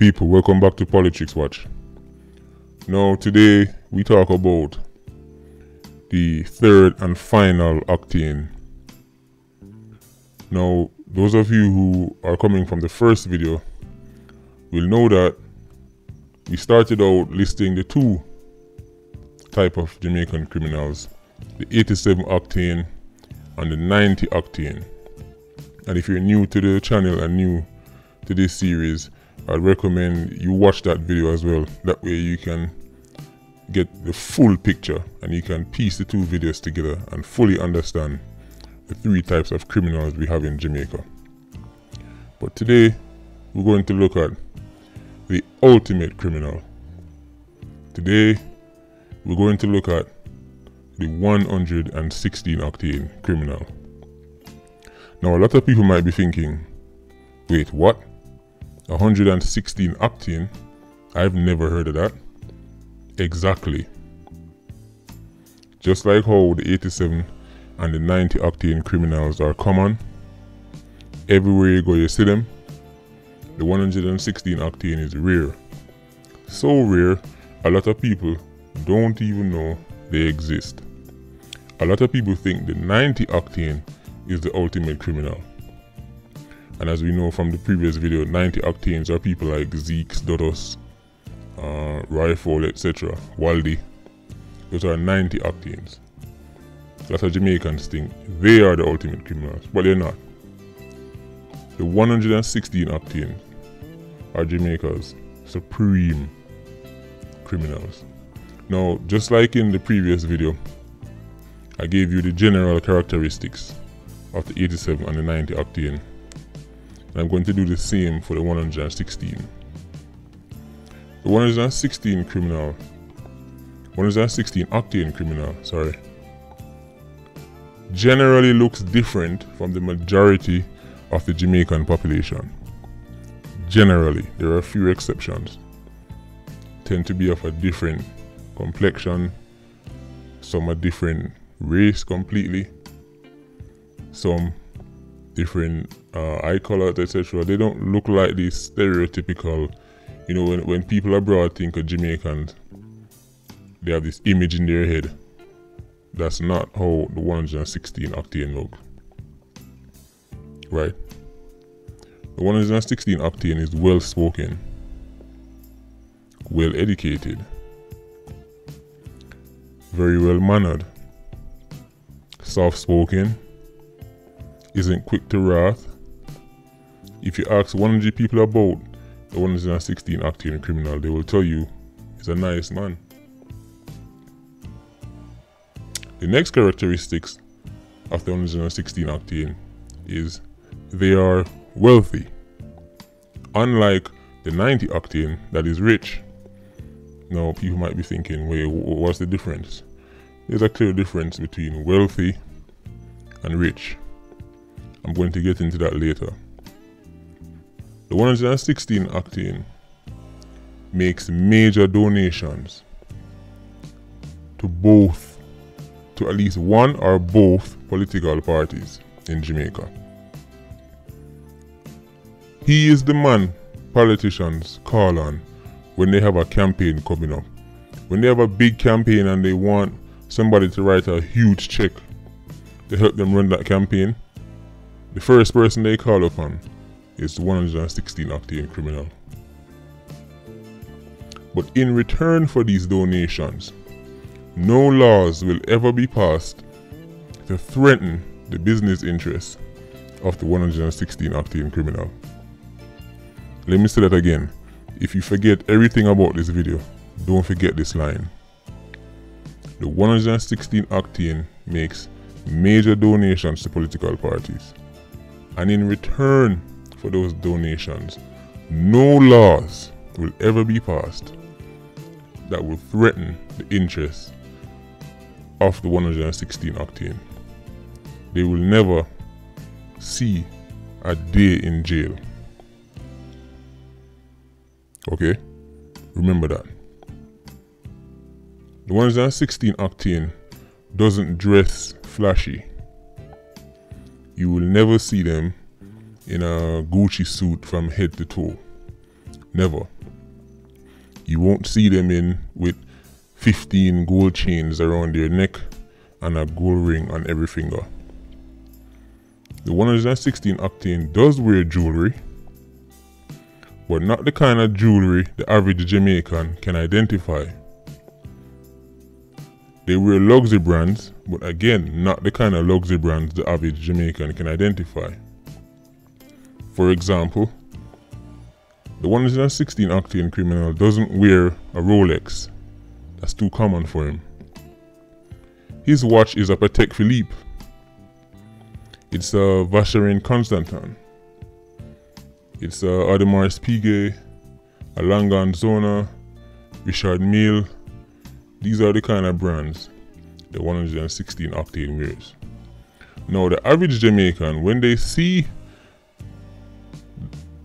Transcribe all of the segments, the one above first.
People, welcome back to Politics Watch. Now today we talk about the third and final octane. Now those of you who are coming from the first video will know that we started out listing the two type of Jamaican criminals, the 87 octane and the 90 octane. And if you're new to the channel and new to this series, I'd recommend you watch that video as well. That way you can get the full picture and you can piece the two videos together and fully understand the three types of criminals we have in Jamaica. But today we're going to look at the ultimate criminal. Today we're going to look at the 116 octane criminal. Now a lot of people might be thinking, wait, what? 116 octane? I've never heard of that. Exactly. Just like how the 87 and the 90 octane criminals are common, everywhere you go you see them, the 116 octane is rare. So rare, a lot of people don't even know they exist. A lot of people think the 90 octane is the ultimate criminal. And as we know from the previous video, 90 octanes are people like Zeke, Dodos, Rifle, etc. Waldy. Those are 90 octanes. A lot of Jamaicans think they are the ultimate criminals, but they're not. The 116 octane are Jamaica's supreme criminals. Now, just like in the previous video, I gave you the general characteristics of the 87 and the 90 octane. And I'm going to do the same for the 116. The 116 criminal, 116 octane criminal, generally looks different from the majority of the Jamaican population. Generally, there are a few exceptions. Tend to be of a different complexion, some a different race completely, some different eye colors, etc. They don't look like the stereotypical, you know, when people abroad think of Jamaicans, they have this image in their head. That's not how the 116 octane looks. Right? The 116 octane is well spoken, well educated, very well mannered, soft spoken, isn't quick to wrath. If you ask 100 people about the 116 octane criminal, they will tell you he's a nice man. The next characteristics of the 116 octane is they are wealthy. Unlike the 90 octane that is rich. Now people might be thinking, wait, what's the difference? There's a clear difference between wealthy and rich. I'm going to get into that later. The 116 octane makes major donations to at least one or both political parties in Jamaica. He is the man politicians call on when they have a campaign coming up. When they have a big campaign and they want somebody to write a huge check to help them run that campaign, the first person they call upon is the 116 octane criminal. But in return for these donations, no laws will ever be passed to threaten the business interests of the 116 octane criminal. Let me say that again. If you forget everything about this video, don't forget this line. The 116 octane makes major donations to political parties. And in return for those donations, no laws will ever be passed that will threaten the interests of the 116 octane. They will never see a day in jail. Okay? Remember that. The 116 octane doesn't dress flashy. You will never see them in a Gucci suit from head to toe. Never. You won't see them in with 15 gold chains around their neck and a gold ring on every finger. The 116 Octane does wear jewelry, but not the kind of jewelry the average Jamaican can identify. They wear luxury brands, but again, not the kind of luxury brands the average Jamaican can identify. For example, the 116 Octane criminal doesn't wear a Rolex. That's too common for him. His watch is a Patek Philippe. It's a Vacherin Constantin. It's a Audemars Piguet, a Langan Zona, Richard Mille. These are the kind of brands the 116 Octane wears. Now the average Jamaican, when they see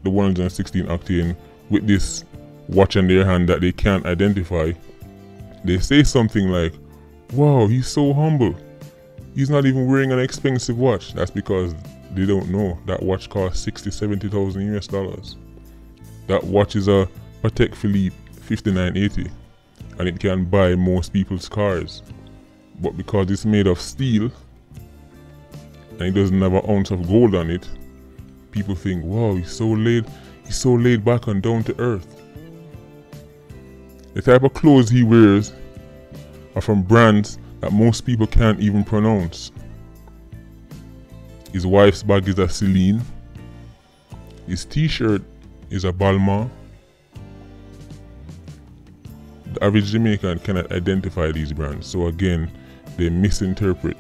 the 116 Octane with this watch in their hand that they can't identify, they say something like, "Wow, he's so humble. He's not even wearing an expensive watch." That's because they don't know that watch costs 60,000-70,000 US dollars. That watch is a Patek Philippe 5980 and it can buy most people's cars. But because it's made of steel and it doesn't have an ounce of gold on it, people think, wow, he's so laid back and down to earth. The type of clothes he wears are from brands that most people can't even pronounce. His wife's bag is a Celine. His t-shirt is a Balmain. The average Jamaican cannot identify these brands, so again, they misinterpret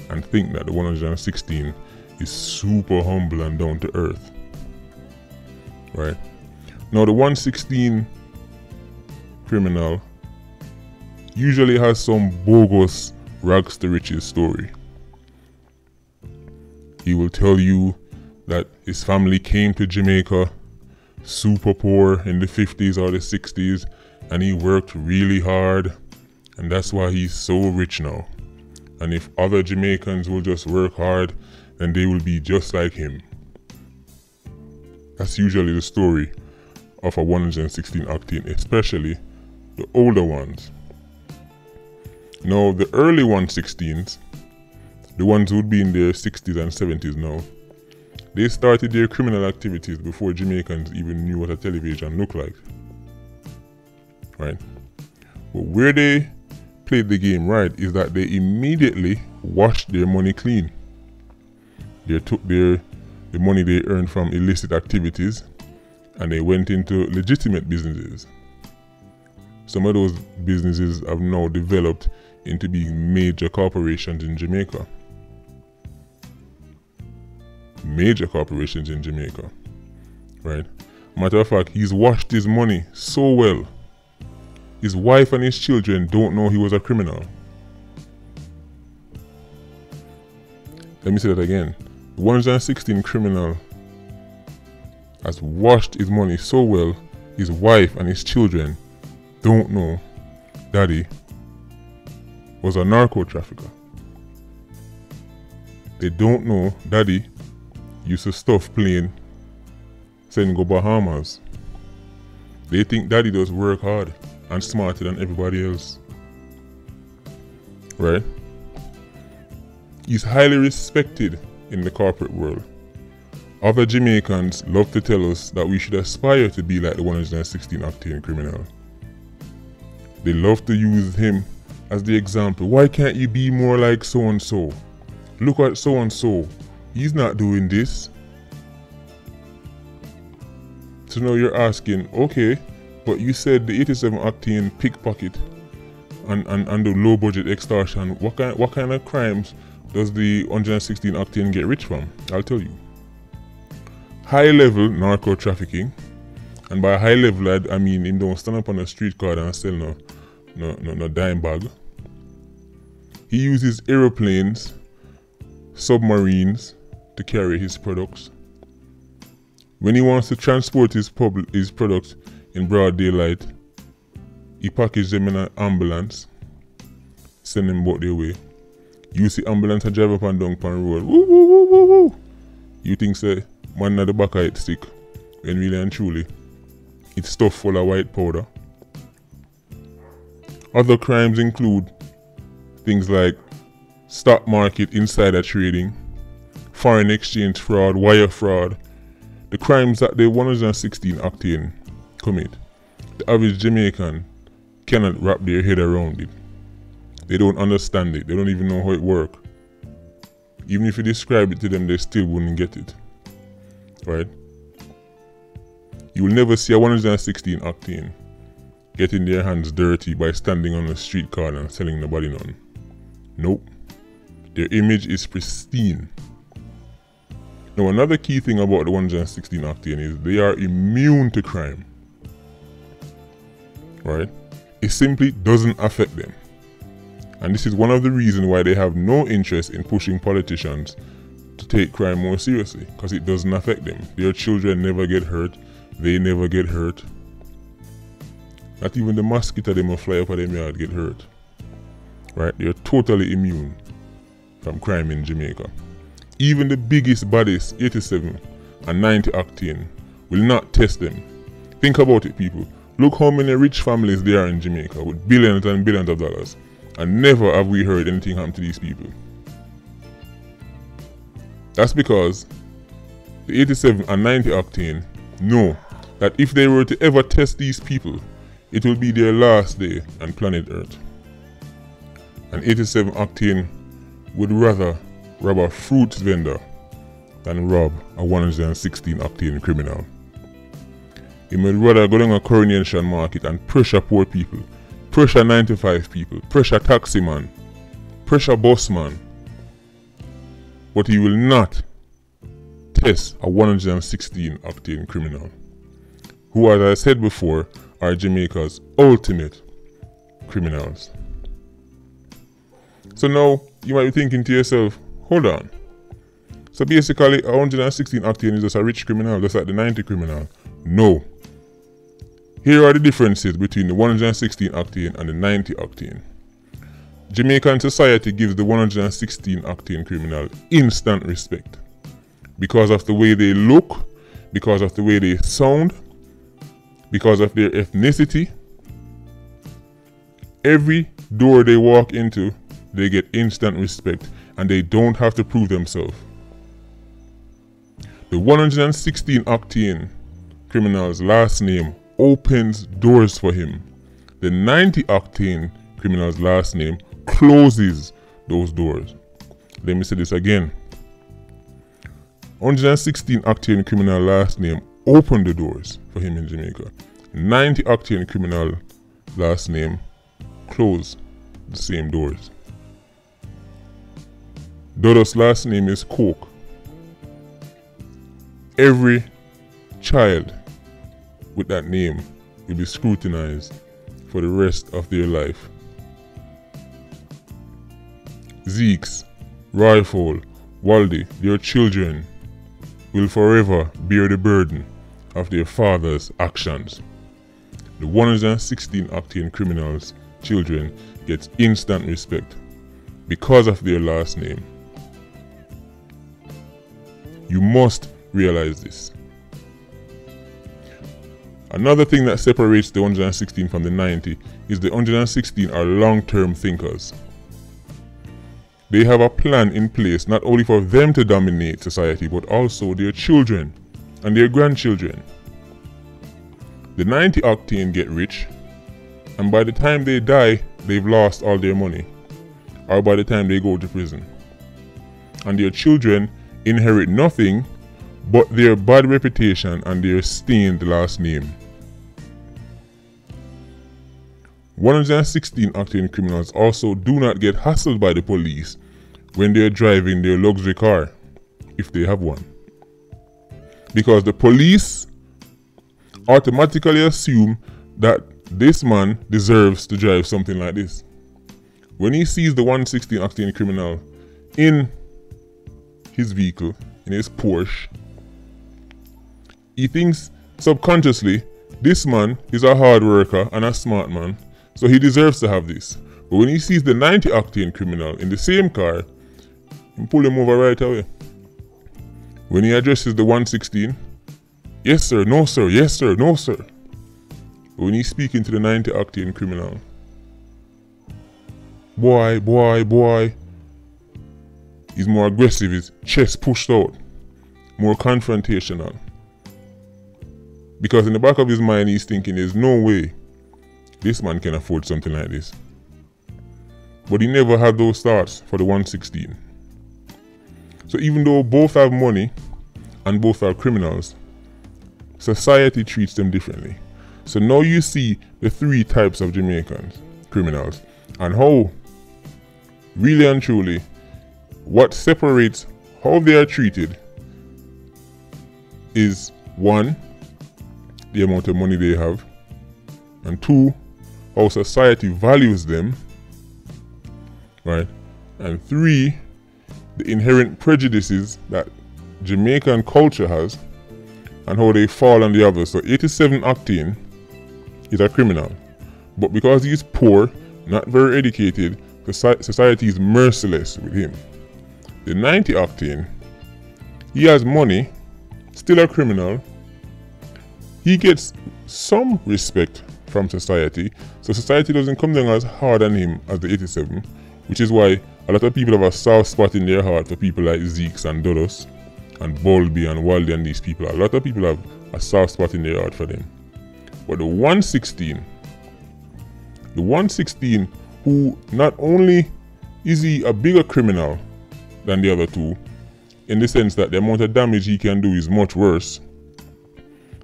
and think that the 116 is super humble and down to earth. Right? Now the 116 criminal usually has some bogus rags to riches story. He will tell you that his family came to Jamaica super poor in the 50s or the 60s and he worked really hard and that's why he's so rich now. And if other Jamaicans will just work hard, then they will be just like him. That's usually the story of a 116 Octane, especially the older ones. Now the early 116s, the ones who would be in their 60s and 70s now, they started their criminal activities before Jamaicans even knew what a television looked like. Right? But where they played the game right is that they immediately washed their money clean. They took the money they earned from illicit activities and they went into legitimate businesses. Some of those businesses have now developed into being major corporations in Jamaica. Major corporations in Jamaica, right? Matter of fact, he's washed his money so well. His wife and his children don't know he was a criminal. Let me say that again. The 116 criminal has washed his money so well, his wife and his children don't know Daddy was a narco trafficker. They don't know Daddy used to stuff plane, send go Bahamas. They think Daddy does work hard and smarter than everybody else. Right? He's highly respected in the corporate world. Other Jamaicans love to tell us that we should aspire to be like the 116 Octane criminal. They love to use him as the example. Why can't you be more like so and so? Look at so and so. He's not doing this. So now you're asking, okay, but you said the 87 Octane pickpocket and the low budget extortion. What kind of crimes does the 116 Octane get rich from? I'll tell you. High level narco trafficking, and by high level I mean him don't stand up on a street card and sell no dime bag. He uses aeroplanes, submarines to carry his products. When he wants to transport his products in broad daylight, he packages them in an ambulance, send them about their way. You see ambulance a drive up and down pan road. Woo woo woo woo woo. You think say man at the back of it stick, when really and truly it's stuff full of white powder. Other crimes include things like stock market insider trading, foreign exchange fraud, wire fraud, the crimes that the 116 octane commit. The average Jamaican cannot wrap their head around it. They don't understand it. They don't even know how it works. Even if you describe it to them, they still wouldn't get it. Right? You will never see a 116 octane getting their hands dirty by standing on a street corner and selling nobody none. Nope. Their image is pristine. Now, another key thing about the 116 octane is they are immune to crime. Right? It simply doesn't affect them. And this is one of the reasons why they have no interest in pushing politicians to take crime more seriously, because it doesn't affect them. Their children never get hurt. They never get hurt. Not even the mosquito they will fly up at them yard get hurt. Right? They're totally immune from crime in Jamaica. Even the biggest, baddest 87 and 90 octane will not test them. Think about it, people. Look how many rich families there are in Jamaica with billions and billions of dollars. And never have we heard anything happen to these people. That's because the 87 and 90 octane know that if they were to ever test these people, it will be their last day on planet Earth. An 87 octane would rather rob a fruits vendor than rob a 116 octane criminal. He would rather go down a Coronation Market and pressure poor people, pressure 95 people, pressure taxi man, pressure bus man. But he will not test a 116 octane criminal, who, as I said before, are Jamaica's ultimate criminals. So now you might be thinking to yourself, hold on. So basically a 116 octane is just a rich criminal, just like the 90 criminal. No. Here are the differences between the 116 octane and the 90 octane. Jamaican society gives the 116 octane criminal instant respect because of the way they look, because of the way they sound, because of their ethnicity. Every door they walk into, they get instant respect and they don't have to prove themselves. The 116 octane criminal's last name opens doors for him. The 90 octane criminal's last name closes those doors. Let me say this again. 116 octane criminal last name opened the doors for him in Jamaica. 90 octane criminal last name closed the same doors. Dodo's last name is Coke. Every child with that name will be scrutinized for the rest of their life. Zeeks, Rifle, Waldy, their children will forever bear the burden of their father's actions. The 116 octane criminals' children get instant respect because of their last name. You must realize this. Another thing that separates the 116 from the 90 is the 116 are long-term thinkers. They have a plan in place not only for them to dominate society but also their children and their grandchildren. The 90 octane get rich and by the time they die they've lost all their money, or by the time they go to prison. And their children inherit nothing but their bad reputation and their stained last name. 116 octane criminals also do not get hassled by the police when they are driving their luxury car, if they have one. Because the police automatically assume that this man deserves to drive something like this. When he sees the 116 octane criminal in his vehicle, in his Porsche, he thinks subconsciously this man is a hard worker and a smart man, so he deserves to have this. But when he sees the 90 octane criminal in the same car, he pull him over right away. When he addresses the 116, yes sir, no sir, yes sir, no sir. But when he's speaking to the 90 octane criminal, boy. He's more aggressive, his chest pushed out, more confrontational. Because in the back of his mind, he's thinking, there's no way this man can afford something like this. But he never had those thoughts for the 116. So even though both have money and both are criminals, society treats them differently. So now you see the three types of Jamaican criminals and how, really and truly, what separates how they are treated is 1, the amount of money they have, and 2, how society values them, right? And 3, the inherent prejudices that Jamaican culture has and how they fall on the others. So 87 Octane is a criminal, but because he's poor, not very educated, society is merciless with him. The 90 Octane, he has money, still a criminal. He gets some respect from society, so society doesn't come down as hard on him as the 87, which is why a lot of people have a soft spot in their heart for people like Zeeks and Dodos and Bulby and Waldy and these people. A lot of people have a soft spot in their heart for them. But the 116, who not only is he a bigger criminal than the other two, in the sense that the amount of damage he can do is much worse,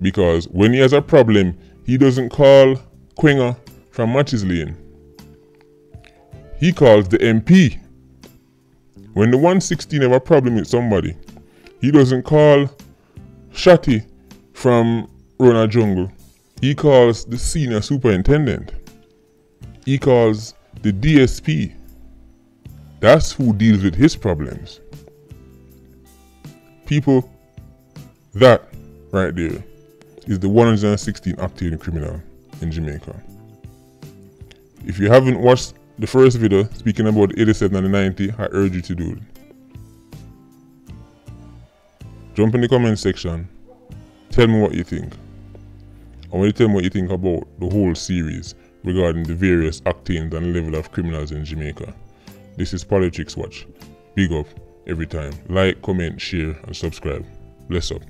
because when he has a problem, he doesn't call Quenga from Matches Lane. He calls the MP. When the 116 have a problem with somebody, he doesn't call Shotty from Rona Jungle. He calls the senior superintendent. He calls the DSP. That's who deals with his problems. People, that right there is the 116 Octane criminal in Jamaica. If you haven't watched the first video speaking about the 87 and the 90, I urge you to do it. Jump in the comment section, tell me what you think. I want you to tell me what you think about the whole series regarding the various Octanes and level of criminals in Jamaica. This is Politics Watch. Big up every time. Like, comment, share and subscribe. Bless up.